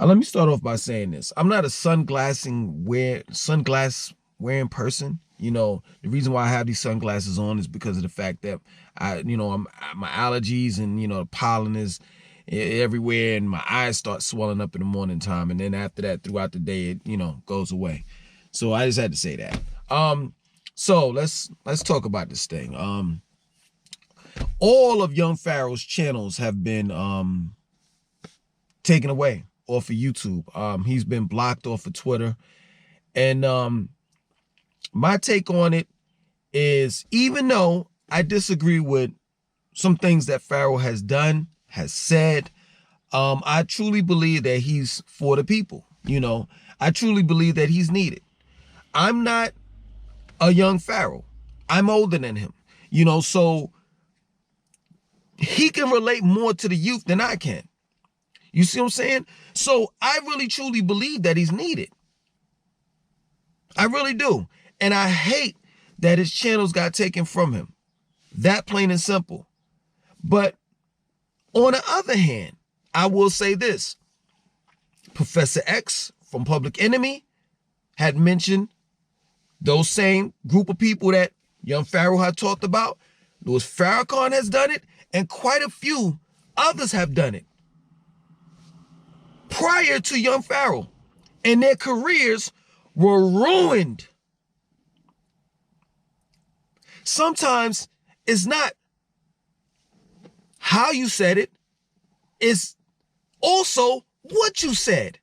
Let me start off by saying this. I'm not a sunglass wearing person. You know, the reason why I have these sunglasses on is because of the fact that my allergies and, the pollen is everywhere and my eyes start swelling up in the morning time. And then after that, throughout the day, it, goes away. So I just had to say that. So let's talk about this thing. All of Young Pharaoh's channels have been taken away off of YouTube. He's been blocked off of Twitter. And my take on it is, even though I disagree with some things that Pharaoh has done, has said, I truly believe that he's for the people. I truly believe that he's needed. I'm not a young Pharaoh. I'm older than him, so he can relate more to the youth than I can. You see what I'm saying? So I really truly believe that he's needed. I really do. And I hate that his channels got taken from him. That plain and simple. But on the other hand, I will say this. Professor X from Public Enemy had mentioned those same group of people that Young Pharaoh had talked about. Louis Farrakhan has done it, and quite a few others have done it prior to Young Pharaoh, and their careers were ruined. Sometimes it's not how you said it, it's also what you said.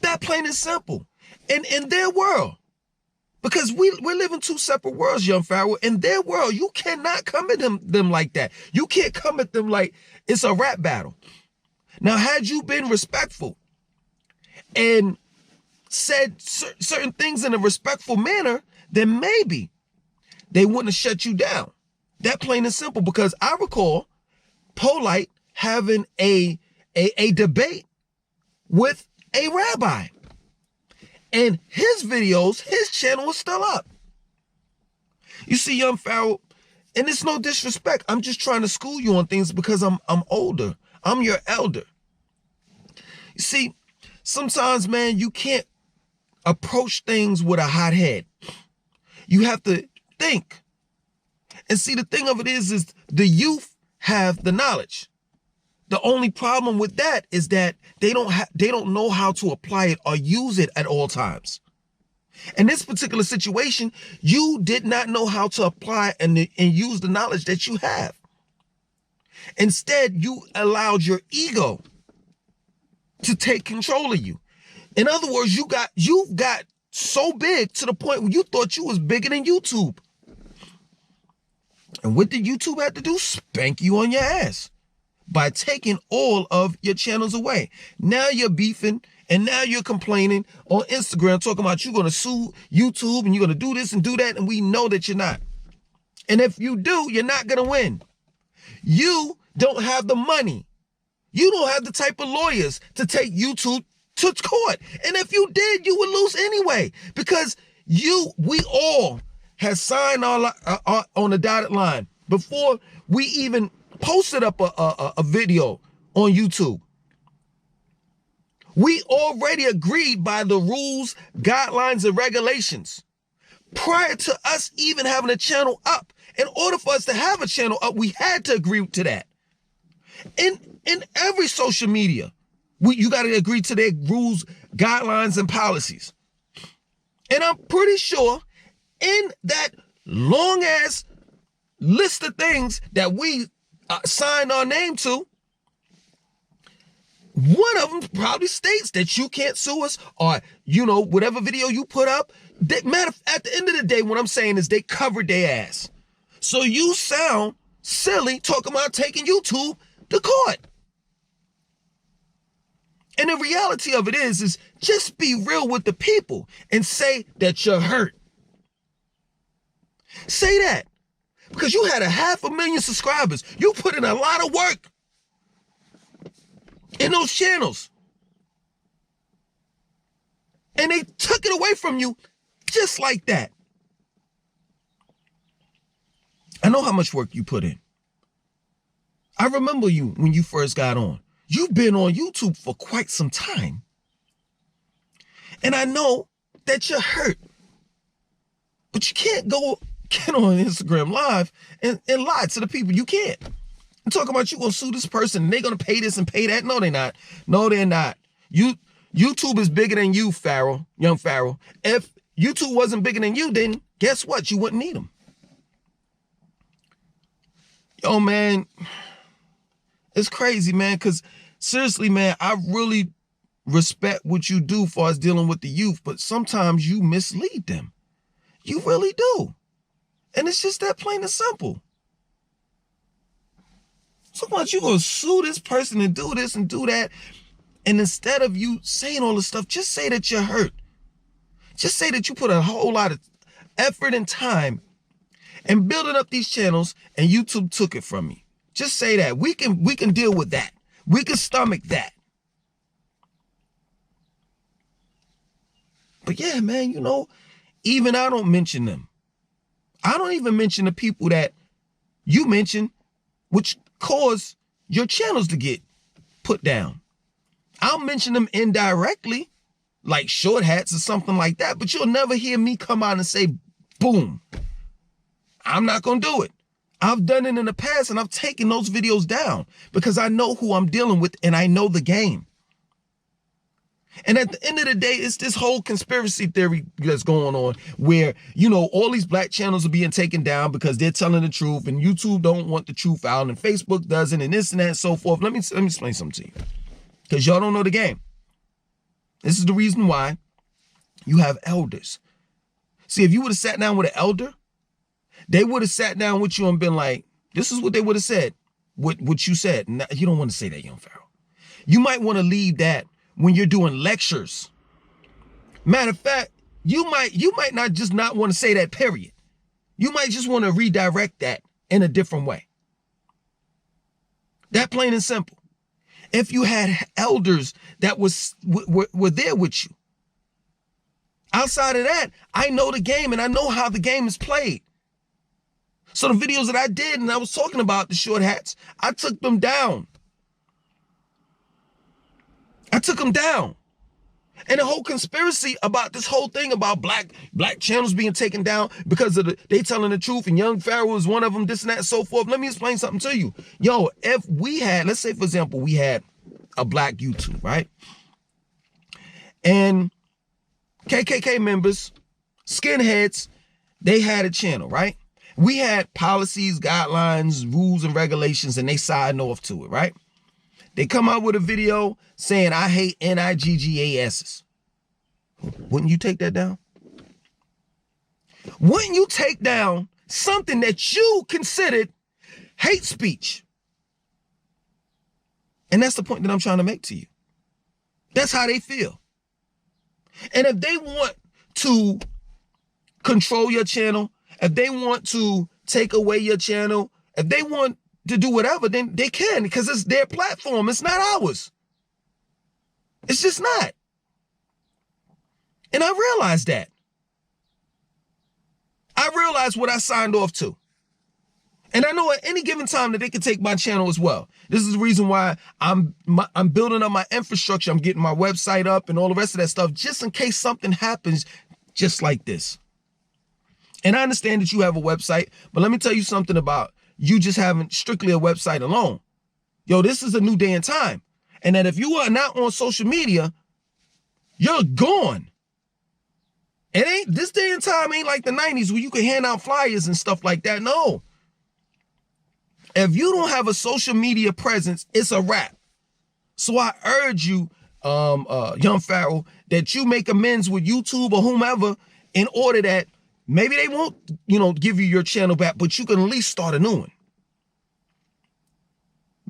That plain and simple. And in their world, because we're living two separate worlds, Young Pharaoh. In their world, you cannot come at them like that. You can't come at them like it's a rap battle. Now, had you been respectful and said certain things in a respectful manner, then maybe they wouldn't have shut you down. That plain and simple, because I recall Polite having a debate with a rabbi. And his videos, his channel was still up. You see, Young Pharaoh, and it's no disrespect. I'm just trying to school you on things because I'm older. I'm your elder. You see, sometimes, man, you can't approach things with a hot head. You have to think. And see, the thing of it is the youth have the knowledge. The only problem with that is that they don't know how to apply it or use it at all times. In this particular situation, you did not know how to apply and use the knowledge that you have. Instead, you allowed your ego to take control of you. In other words, you got so big to the point where you thought you was bigger than YouTube. And what did YouTube have to do? Spank you on your ass by taking all of your channels away. Now you're beefing, and now you're complaining on Instagram, talking about you're going to sue YouTube and you're going to do this and do that, and we know that you're not. And if you do, you're not going to win. You don't have the money. You don't have the type of lawyers to take YouTube to court. And if you did, you would lose anyway, because we all have signed on the dotted line before we even posted up a video on YouTube. We already agreed by the rules, guidelines, and regulations prior to us even having a channel up. In order for us to have a channel up, we had to agree to that. In every social media, you got to agree to their rules, guidelines, and policies. And I'm pretty sure in that long ass list of things that we signed our name to, one of them probably states that you can't sue us, or, whatever video you put up. At the end of the day, what I'm saying is they covered their ass. So you sound silly talking about taking YouTube to court. And the reality of it is just be real with the people and say that you're hurt. Say that. Because you had 500,000 subscribers. You put in a lot of work in those channels. And they took it away from you just like that. I know how much work you put in. I remember you when you first got on. You've been on YouTube for quite some time. And I know that you're hurt. But you can't get on Instagram Live and lie to the people. You can't. I'm talking about you gonna sue this person and they're gonna pay this and pay that. No, they're not. No, they're not. YouTube is bigger than you, Pharaoh, young Pharaoh. If YouTube wasn't bigger than you, then guess what? You wouldn't need them. Yo, man, it's crazy, man, because seriously, man, I really respect what you do for us dealing with the youth, but sometimes you mislead them. You really do. And it's just that plain and simple. So much you gonna sue this person and do this and do that. And instead of you saying all this stuff, just say that you're hurt. Just say that you put a whole lot of effort and time in building up these channels and YouTube took it from me. Just say that. We can deal with that. We can stomach that. But yeah, man, you know, even I don't mention them. I don't even mention the people that you mention, which cause your channels to get put down. I'll mention them indirectly, like short hats or something like that, but you'll never hear me come out and say, boom, I'm not going to do it. I've done it in the past and I've taken those videos down because I know who I'm dealing with and I know the game. And at the end of the day, it's this whole conspiracy theory that's going on where, you know, all these black channels are being taken down because they're telling the truth and YouTube don't want the truth out and Facebook doesn't and this and that and so forth. Let me explain something to you because y'all don't know the game. This is the reason why you have elders. See, if you would have sat down with an elder, they would have sat down with you and been like, this is what they would have said, what you said. Now, you don't want to say that, young Pharaoh. You might want to leave that when you're doing lectures. Matter of fact, you might not just not want to say that, period. You might just want to redirect that in a different way. That plain and simple. If you had elders that were there with you. Outside of that, I know the game and I know how the game is played. So the videos that I did and I was talking about the short hats, I took them down. I took them down. And the whole conspiracy about this whole thing about black channels being taken down because of they telling the truth and young Pharaoh is one of them, this and that and so forth. Let me explain something to you. Yo, if we had, let's say for example, we had a black YouTube, right? And KKK members, skinheads, they had a channel, right? We had policies, guidelines, rules, and regulations, and they signed off to it, right? They come out with a video saying, I hate NIGGASs. Wouldn't you take that down? Wouldn't you take down something that you considered hate speech? And that's the point that I'm trying to make to you. That's how they feel. And if they want to control your channel, if they want to take away your channel, if they want to do whatever, then they can because it's their platform. It's not ours. It's just not. And I realized that. I realized what I signed off to. And I know at any given time that they can take my channel as well. This is the reason why I'm building up my infrastructure. I'm getting my website up and all the rest of that stuff just in case something happens just like this. And I understand that you have a website, but let me tell you something about you just having strictly a website alone. Yo, this is a new day and time. And that if you are not on social media, you're gone. This day and time ain't like the 90s where you could hand out flyers and stuff like that. No. If you don't have a social media presence, it's a wrap. So I urge you, young Pharaoh, that you make amends with YouTube or whomever in order that maybe they won't, give you your channel back, but you can at least start a new one.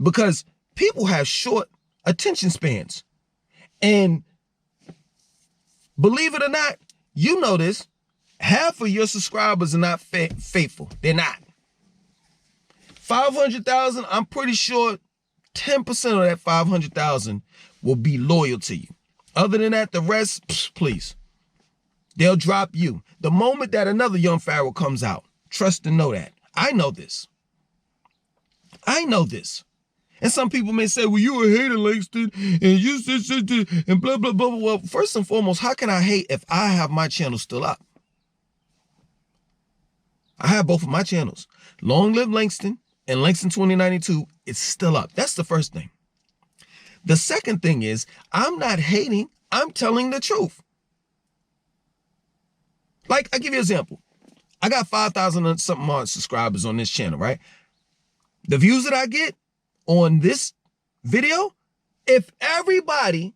Because people have short attention spans. And believe it or not, you know this, half of your subscribers are not faithful. They're not. 500,000, I'm pretty sure 10% of that 500,000 will be loyal to you. Other than that, the rest, please. They'll drop you. The moment that another young Pharaoh comes out, trust and know that. I know this. I know this. And some people may say, well, you a hater, Langston, and you and blah, blah, blah, blah. Well, first and foremost, how can I hate if I have my channel still up? I have both of my channels. Long Live Langston and Langston 2092, it's still up. That's the first thing. The second thing is, I'm not hating, I'm telling the truth. Like, I give you an example. I got 5,000 and something odd subscribers on this channel, right? The views that I get on this video, if everyone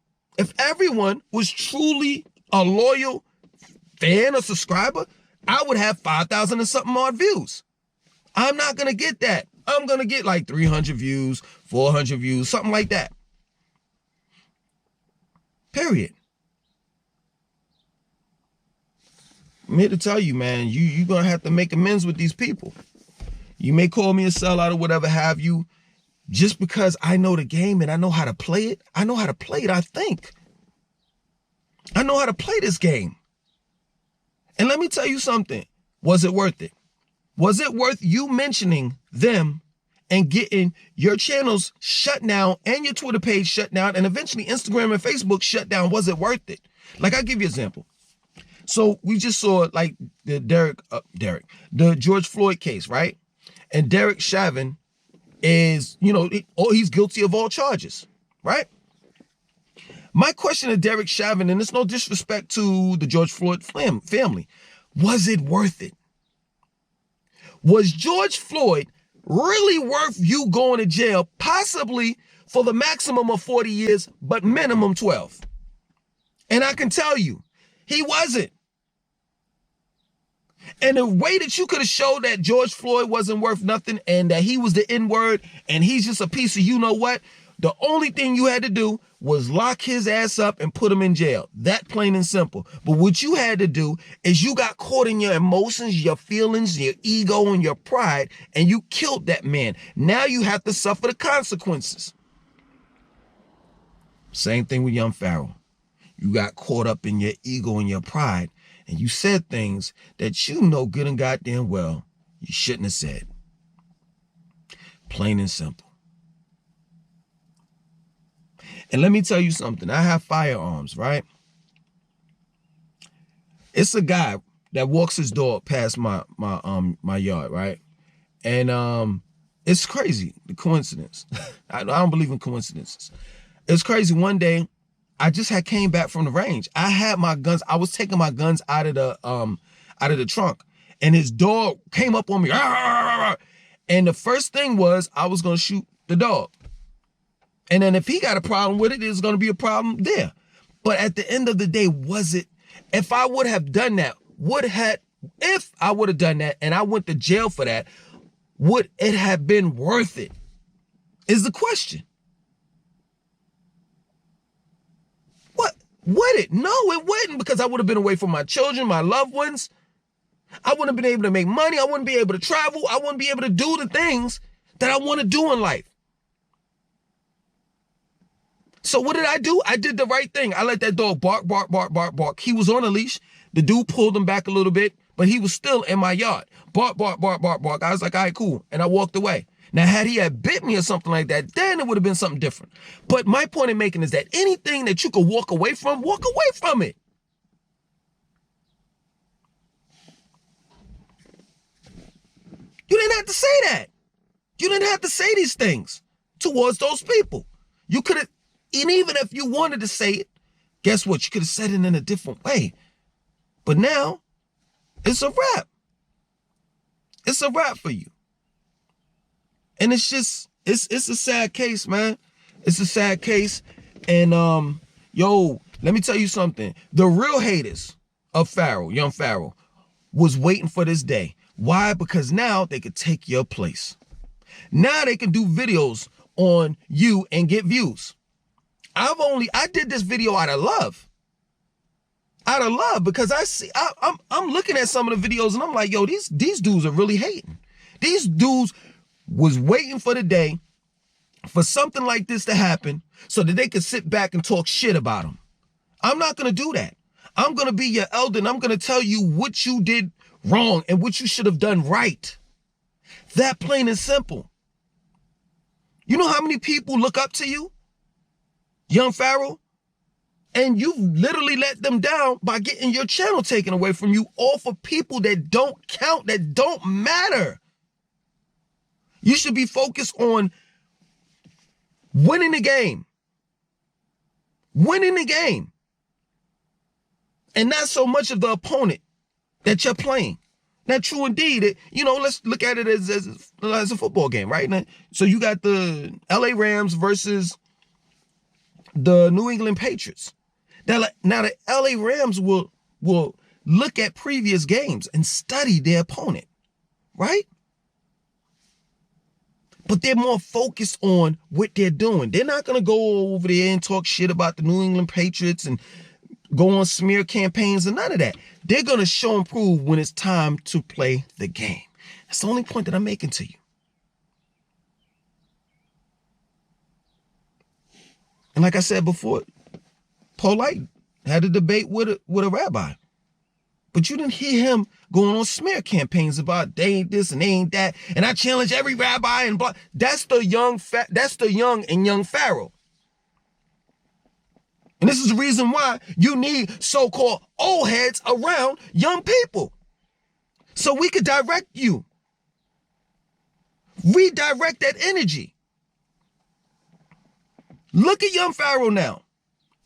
was truly a loyal fan or subscriber, I would have 5,000 and something odd views. I'm not going to get that. I'm going to get like 300 views, 400 views, something like that. Period. I'm here to tell you, man, you're going to have to make amends with these people. You may call me a sellout or whatever have you, just because I know the game and I know how to play it. I know how to play it, I think. I know how to play this game. And let me tell you something. Was it worth it? Was it worth you mentioning them and getting your channels shut down and your Twitter page shut down and eventually Instagram and Facebook shut down? Was it worth it? Like, I'll give you an example. So we just saw like the the George Floyd case, right? And Derek Chauvin is, he's guilty of all charges, right? My question to Derek Chauvin, and it's no disrespect to the George Floyd family, was it worth it? Was George Floyd really worth you going to jail, possibly for the maximum of 40 years, but minimum 12? And I can tell you, he wasn't. And the way that you could have showed that George Floyd wasn't worth nothing and that he was the N-word and he's just a piece of you-know-what, the only thing you had to do was lock his ass up and put him in jail. That plain and simple. But what you had to do is you got caught in your emotions, your feelings, your ego, and your pride, and you killed that man. Now you have to suffer the consequences. Same thing with young Pharaoh. You got caught up in your ego and your pride, and you said things that you know good and goddamn well you shouldn't have said. Plain and simple. And let me tell you something. I have firearms, right? It's a guy that walks his dog past my yard, right? And it's crazy, the coincidence. I don't believe in coincidences. It's crazy. One day, I just came back from the range. I had my guns. I was taking my guns out of the trunk, and his dog came up on me. And the first thing was I was gonna shoot the dog. And then if he got a problem with it, there's gonna be a problem there. But at the end of the day, was it? If I would have done that, if I would have done that and I went to jail for that, would it have been worth it? Is the question. Would it? No, it wouldn't, because I would have been away from my children, my loved ones. I wouldn't have been able to make money. I wouldn't be able to travel. I wouldn't be able to do the things that I want to do in life. So what did I do? I did the right thing. I let that dog bark, bark, bark, bark, bark. He was on a leash. The dude pulled him back a little bit, but he was still in my yard. Bark, bark, bark, bark, bark. I was like, all right, cool. And I walked away. Now, had he had bit me or something like that, then it would have been something different. But my point in making is that anything that you could walk away from it. You didn't have to say that. You didn't have to say these things towards those people. You could have, and even if you wanted to say it, guess what? You could have said it in a different way. But now, it's a wrap. It's a wrap for you. And it's just, it's a sad case, man. It's a sad case. And, let me tell you something. The real haters of Pharaoh, young Pharaoh, was waiting for this day. Why? Because now they could take your place. Now they can do videos on you and get views. I did this video out of love. Out of love, because I'm looking at some of the videos and I'm like, yo, these dudes are really hating. These dudes was waiting for the day for something like this to happen so that they could sit back and talk shit about them. I'm not going to do that. I'm going to be your elder and I'm going to tell you what you did wrong and what you should have done right. That plain and simple. You know how many people look up to you, young Pharaoh? And you've literally let them down by getting your channel taken away from you, all for people that don't count, that don't matter. You should be focused on winning the game. Winning the game. And not so much of the opponent that you're playing. Now, true indeed, let's look at it as a football game, right? Now, so you got the LA Rams versus the New England Patriots. Now the LA Rams will look at previous games and study their opponent, right? But they're more focused on what they're doing. They're not going to go over there and talk shit about the New England Patriots and go on smear campaigns and none of that. They're going to show and prove when it's time to play the game. That's the only point that I'm making to you. And like I said before, Paul Light had a debate with a rabbi. But you didn't hear him going on smear campaigns about they ain't this and they ain't that. And I challenge every rabbi and blah. That's the young and young Pharaoh. And this is the reason why you need so-called old heads around young people. So we could direct you. Redirect that energy. Look at young Pharaoh now.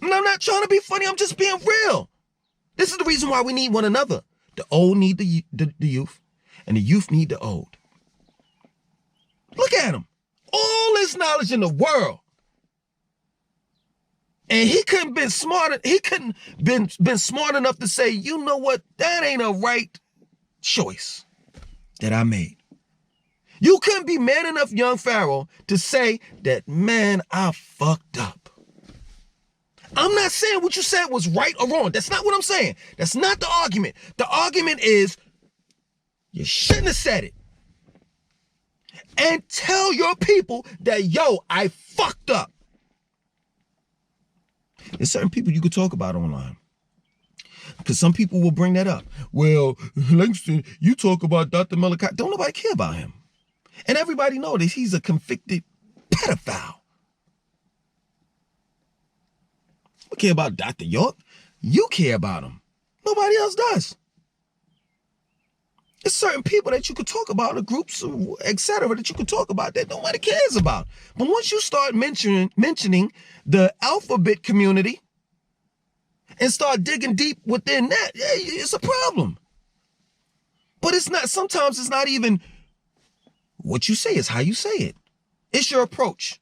And I'm not trying to be funny. I'm just being real. This is the reason why we need one another. The old need the youth, and the youth need the old. Look at him. All this knowledge in the world. And he couldn't been smart. He couldn't been smart enough to say, you know what? That ain't a right choice that I made. You couldn't be man enough, young Pharaoh, to say that, man, I fucked up. I'm not saying what you said was right or wrong. That's not what I'm saying. That's not the argument. The argument is you shouldn't have said it. And tell your people that, yo, I fucked up. There's certain people you could talk about online. Because some people will bring that up. Well, Langston, you talk about Dr. Malachi. Don't nobody care about him. And everybody knows that he's a convicted pedophile. You care about Dr. York. You care about him. Nobody else does. There's certain people that you could talk about, the groups, etc., that you could talk about that nobody cares about. But once you start mentioning the alphabet community and start digging deep within that, it's a problem. But it's not, sometimes it's not even what you say, it's how you say it. It's your approach.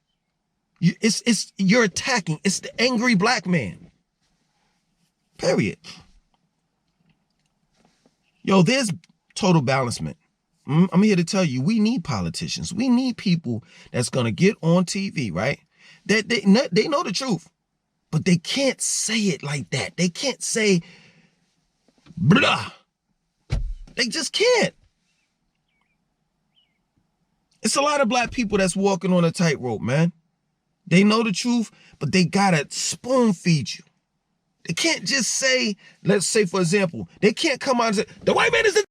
You're attacking. It's the angry black man. Period. Yo, there's total balancement. I'm here to tell you, we need politicians. We need people that's going to get on TV, right? They know the truth, but they can't say it like that. They can't say, blah. They just can't. It's a lot of black people that's walking on a tightrope, man. They know the truth, but they gotta spoon feed you. They can't just say, let's say, for example, they can't come out and say, the white man is the...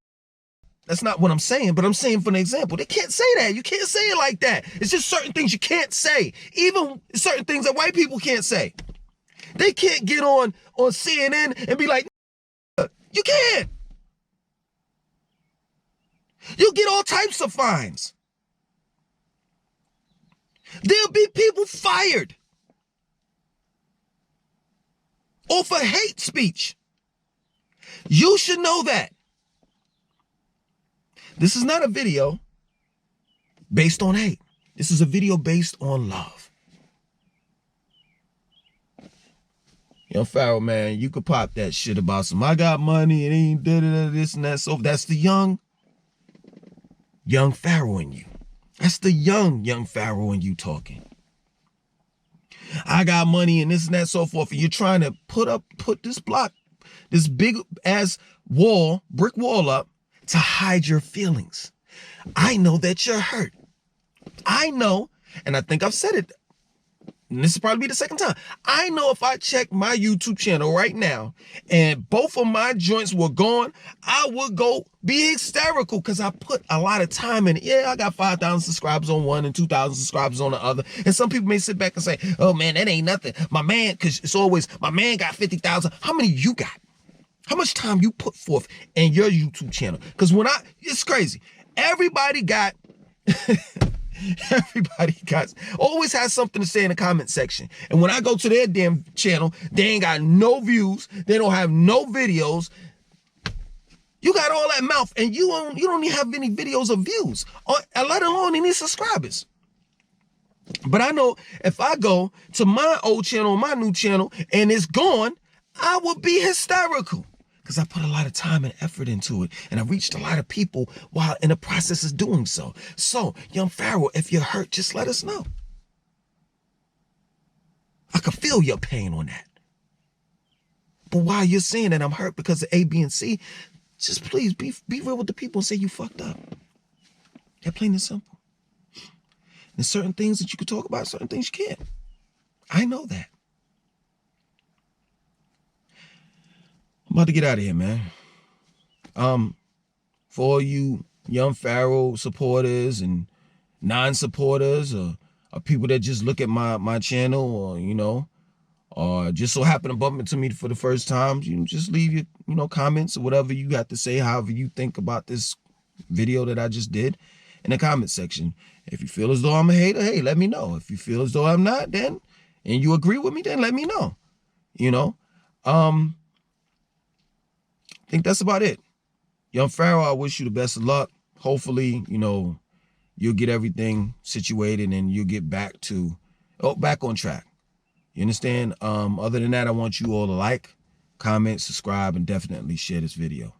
That's not what I'm saying, but I'm saying for an example. They can't say that. You can't say it like that. It's just certain things you can't say. Even certain things that white people can't say. They can't get on CNN and be like, you can't. You'll get all types of fines. There'll be people fired or for hate speech. You should know that. This is not a video based on hate. This is a video based on love. Yo, Pharaoh, man, you could pop that shit about some, I got money and ain't this and that. So that's the young Pharaoh in you. That's the young Pharaoh in you talking. I got money and this and that, so forth. And you're trying to put this block, this big ass wall, brick wall up to hide your feelings. I know that you're hurt. I know, and I think I've said it and this will probably be the second time. I know if I check my YouTube channel right now and both of my joints were gone, I would go be hysterical because I put a lot of time in it. Yeah, I got 5,000 subscribers on one and 2,000 subscribers on the other. And some people may sit back and say, oh man, that ain't nothing. My man, because it's always, my man got 50,000. How many you got? How much time you put forth in your YouTube channel? Because it's crazy. Everybody always has something to say in the comment section. And when I go to their damn channel, they ain't got no views. They don't have no videos. You got all that mouth and you don't even have any videos or views, let alone any subscribers. But I know if I go to my old channel, my new channel, and it's gone, I will be hysterical. Because I put a lot of time and effort into it. And I reached a lot of people while in the process of doing so. So, young Pharaoh, if you're hurt, just let us know. I can feel your pain on that. But while you're saying that I'm hurt because of A, B, and C, just please be real with the people and say you fucked up. That plain and simple. There's certain things that you can talk about, certain things you can't. I know that. I'm about to get out of here, man. For all you young Pharaoh supporters and non-supporters or people that just look at my channel or just so happen to bump into me for the first time, you just leave your comments or whatever you got to say, however you think about this video that I just did in the comment section. If you feel as though I'm a hater, hey, let me know. If you feel as though I'm not, and you agree with me, then let me know. I think that's about it. Young Pharaoh, I wish you the best of luck. Hopefully, you'll get everything situated and you'll get back on track. You understand? Other than that, I want you all to like, comment, subscribe, and definitely share this video.